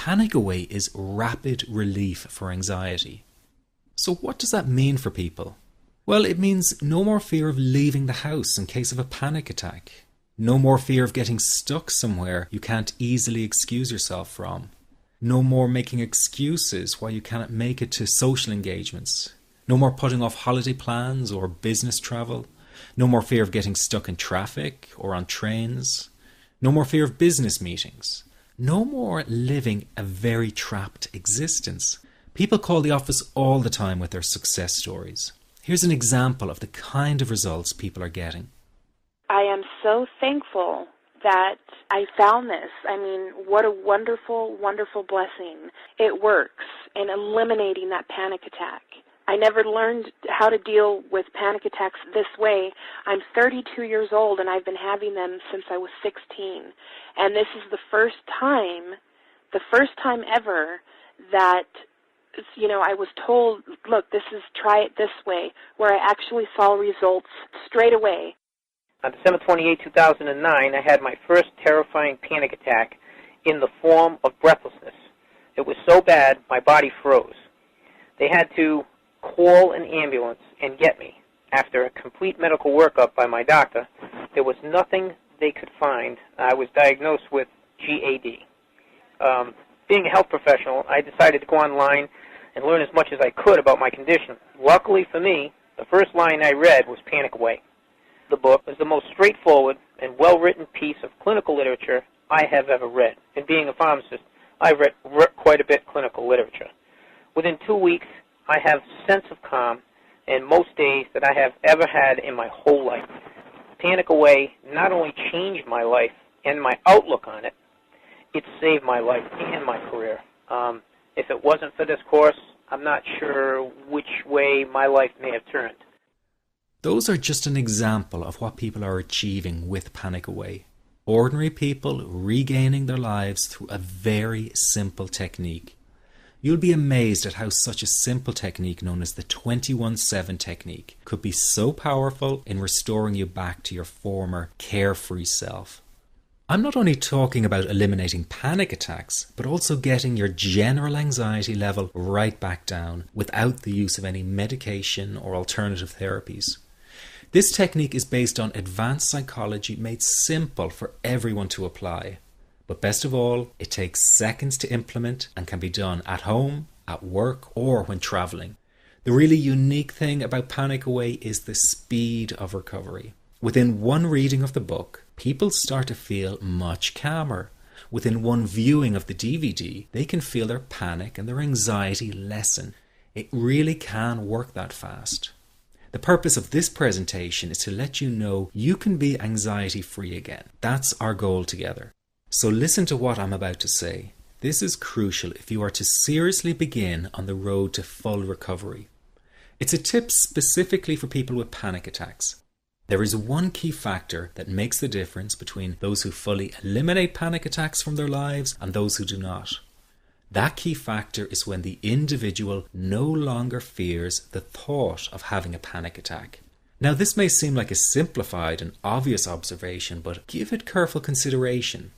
Panic Away is rapid relief for anxiety. So what does that mean for people? Well, it means no more fear of leaving the house in case of a panic attack. No more fear of getting stuck somewhere you can't easily excuse yourself from. No more making excuses why you cannot make it to social engagements. No more putting off holiday plans or business travel. No more fear of getting stuck in traffic or on trains. No more fear of business meetings. No more living a very trapped existence. People call the office all the time with their success stories. Here's an example of the kind of results people are getting. I am so thankful that I found this. I mean, what a wonderful, wonderful blessing. It works in eliminating that panic attack. I never learned how to deal with panic attacks this way. I'm 32 years old and I've been having them since I was 16. And this is the first time ever that, I was told, look, try it this way, where I actually saw results straight away. On December 28, 2009, I had my first terrifying panic attack in the form of breathlessness. It was so bad, my body froze. They had to call an ambulance and get me. After a complete medical workup by my doctor, there was nothing they could find. I was diagnosed with GAD. Being a health professional, I decided to go online and learn as much as I could about my condition. Luckily for me, the first line I read was Panic Away. The book is the most straightforward and well-written piece of clinical literature I have ever read. And being a pharmacist, I've read quite a bit of clinical literature. Within 2 weeks, I have a sense of calm in most days that I have ever had in my whole life. Panic Away not only changed my life and my outlook on it, it saved my life and my career. If it wasn't for this course, I'm not sure which way my life may have turned. Those are just an example of what people are achieving with Panic Away. Ordinary people regaining their lives through a very simple technique. You'll be amazed at how such a simple technique known as the 21-7 technique could be so powerful in restoring you back to your former carefree self. I'm not only talking about eliminating panic attacks, but also getting your general anxiety level right back down without the use of any medication or alternative therapies. This technique is based on advanced psychology made simple for everyone to apply. But best of all, it takes seconds to implement and can be done at home, at work, or when traveling. The really unique thing about Panic Away is the speed of recovery. Within one reading of the book, people start to feel much calmer. Within one viewing of the DVD, they can feel their panic and their anxiety lessen. It really can work that fast. The purpose of this presentation is to let you know you can be anxiety-free again. That's our goal together. So listen to what I'm about to say. This is crucial if you are to seriously begin on the road to full recovery. It's a tip specifically for people with panic attacks. There is one key factor that makes the difference between those who fully eliminate panic attacks from their lives and those who do not. That key factor is when the individual no longer fears the thought of having a panic attack. Now, this may seem like a simplified and obvious observation, but give it careful consideration.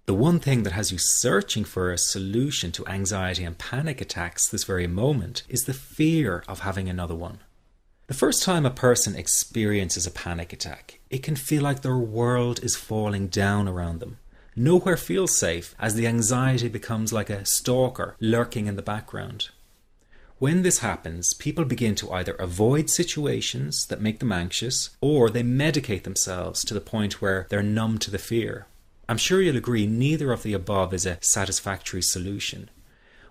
The one thing that has you searching for a solution to anxiety and panic attacks this very moment is the fear of having another one. The first time a person experiences a panic attack, it can feel like their world is falling down around them. Nowhere feels safe as the anxiety becomes like a stalker lurking in the background. When this happens, people begin to either avoid situations that make them anxious, or they medicate themselves to the point where they're numb to the fear. I'm sure you'll agree neither of the above is a satisfactory solution.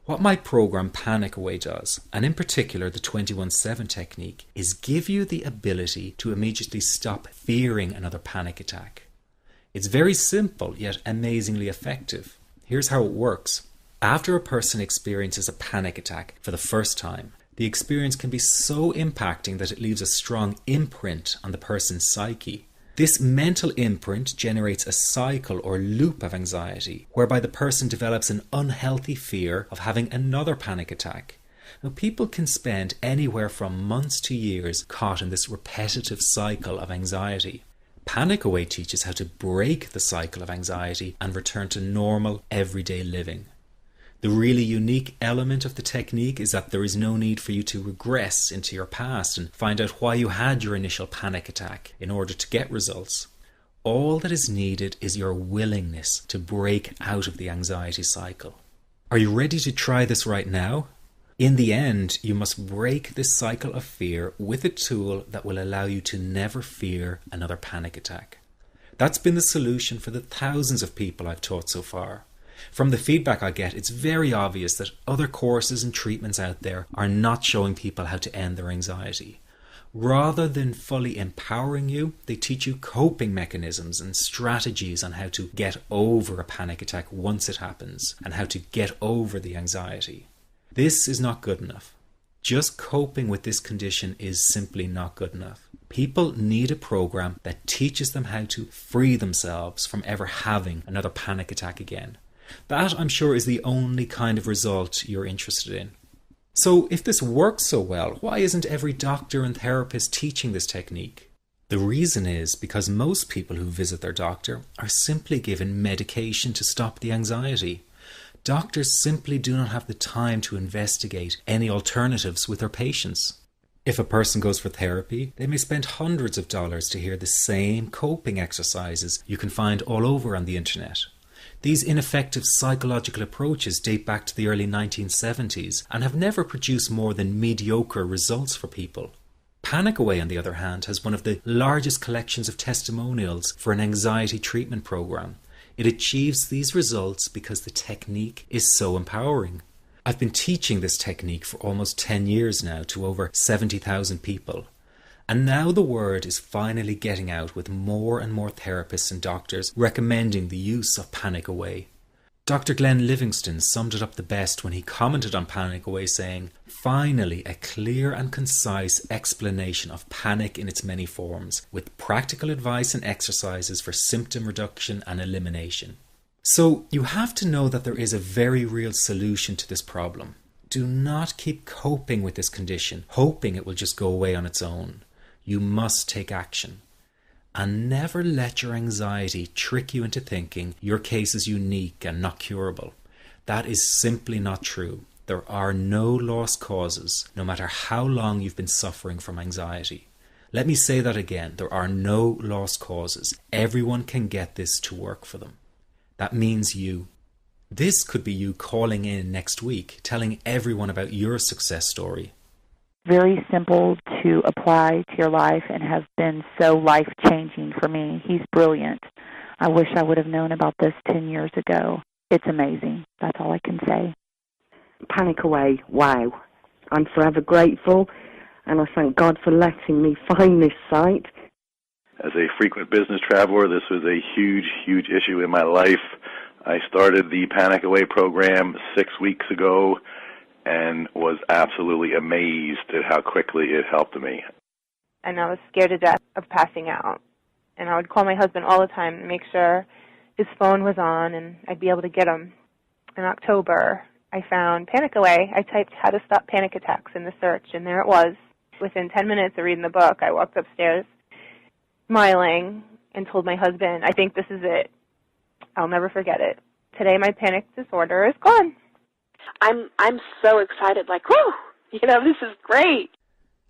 What my program Panic Away does, and in particular the 21-7 technique, is give you the ability to immediately stop fearing another panic attack. It's very simple yet amazingly effective. Here's how it works. After a person experiences a panic attack for the first time, the experience can be so impacting that it leaves a strong imprint on the person's psyche. This mental imprint generates a cycle or loop of anxiety, whereby the person develops an unhealthy fear of having another panic attack. Now, people can spend anywhere from months to years caught in this repetitive cycle of anxiety. Panic Away teaches how to break the cycle of anxiety and return to normal, everyday living. The really unique element of the technique is that there is no need for you to regress into your past and find out why you had your initial panic attack in order to get results. All that is needed is your willingness to break out of the anxiety cycle. Are you ready to try this right now? In the end, you must break this cycle of fear with a tool that will allow you to never fear another panic attack. That's been the solution for the thousands of people I've taught so far. From the feedback I get, it's very obvious that other courses and treatments out there are not showing people how to end their anxiety. Rather than fully empowering you, they teach you coping mechanisms and strategies on how to get over a panic attack once it happens and how to get over the anxiety. This is not good enough. Just coping with this condition is simply not good enough. People need a program that teaches them how to free themselves from ever having another panic attack again. That, I'm sure, is the only kind of result you're interested in. So if this works so well, why isn't every doctor and therapist teaching this technique? The reason is because most people who visit their doctor are simply given medication to stop the anxiety. Doctors simply do not have the time to investigate any alternatives with their patients. If a person goes for therapy, they may spend hundreds of dollars to hear the same coping exercises you can find all over on the internet. These ineffective psychological approaches date back to the early 1970s and have never produced more than mediocre results for people. Panic Away, on the other hand, has one of the largest collections of testimonials for an anxiety treatment program. It achieves these results because the technique is so empowering. I've been teaching this technique for almost 10 years now to over 70,000 people. And now the word is finally getting out with more and more therapists and doctors recommending the use of Panic Away. Dr. Glenn Livingston summed it up the best when he commented on Panic Away saying, "Finally, a clear and concise explanation of panic in its many forms, with practical advice and exercises for symptom reduction and elimination." So you have to know that there is a very real solution to this problem. Do not keep coping with this condition, hoping it will just go away on its own. You must take action. And never let your anxiety trick you into thinking your case is unique and not curable. That is simply not true. There are no lost causes, no matter how long you've been suffering from anxiety. Let me say that again. There are no lost causes. Everyone can get this to work for them. That means you. This could be you calling in next week, telling everyone about your success story. Very simple to apply to your life and has been so life-changing for me. He's brilliant. I wish I would have known about this 10 years ago. It's amazing. That's all I can say. Panic Away, wow. I'm forever grateful, and I thank God for letting me find this site. As a frequent business traveler, this was a huge, huge issue in my life. I started the Panic Away program 6 weeks ago and was absolutely amazed at how quickly it helped me. And I was scared to death of passing out. And I would call my husband all the time to make sure his phone was on and I'd be able to get him. In October, I found Panic Away. I typed "how to stop panic attacks" in the search, and there it was. Within 10 minutes of reading the book, I walked upstairs smiling and told my husband, "I think this is it. I'll never forget it. Today my panic disorder is gone." I'm so excited, like, whoo, this is great.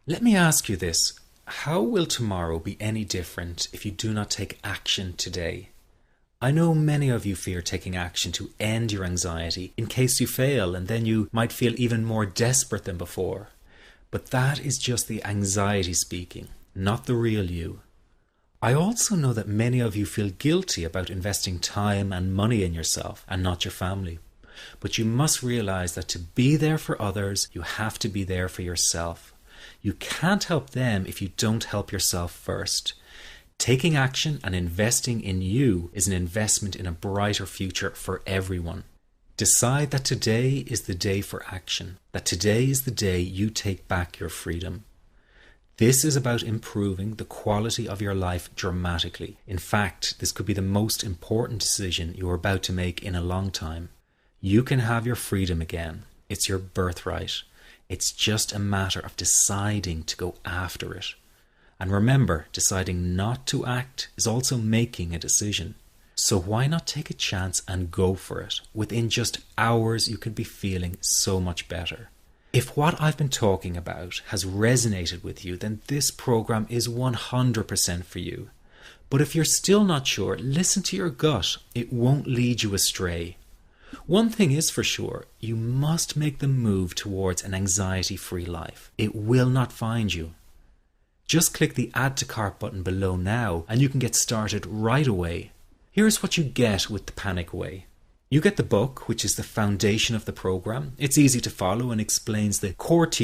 Let me ask you this. How will tomorrow be any different if you do not take action today? I know many of you fear taking action to end your anxiety in case you fail, and then you might feel even more desperate than before. But that is just the anxiety speaking, not the real you. I also know that many of you feel guilty about investing time and money in yourself and not your family. But you must realize that to be there for others, you have to be there for yourself. You can't help them if you don't help yourself first. Taking action and investing in you is an investment in a brighter future for everyone. Decide that today is the day for action, that today is the day you take back your freedom. This is about improving the quality of your life dramatically. In fact, this could be the most important decision you are about to make in a long time. You can have your freedom again. It's your birthright. It's just a matter of deciding to go after it. And remember, deciding not to act is also making a decision. So why not take a chance and go for it? Within just hours, you could be feeling so much better. If what I've been talking about has resonated with you, then this program is 100% for you. But if you're still not sure, listen to your gut. It won't lead you astray. One thing is for sure, you must make the move towards an anxiety-free life. It will not find you. Just click the Add to Cart button below now and you can get started right away. Here's what you get with the Panic Away. You get the book, which is the foundation of the program. It's easy to follow and explains the core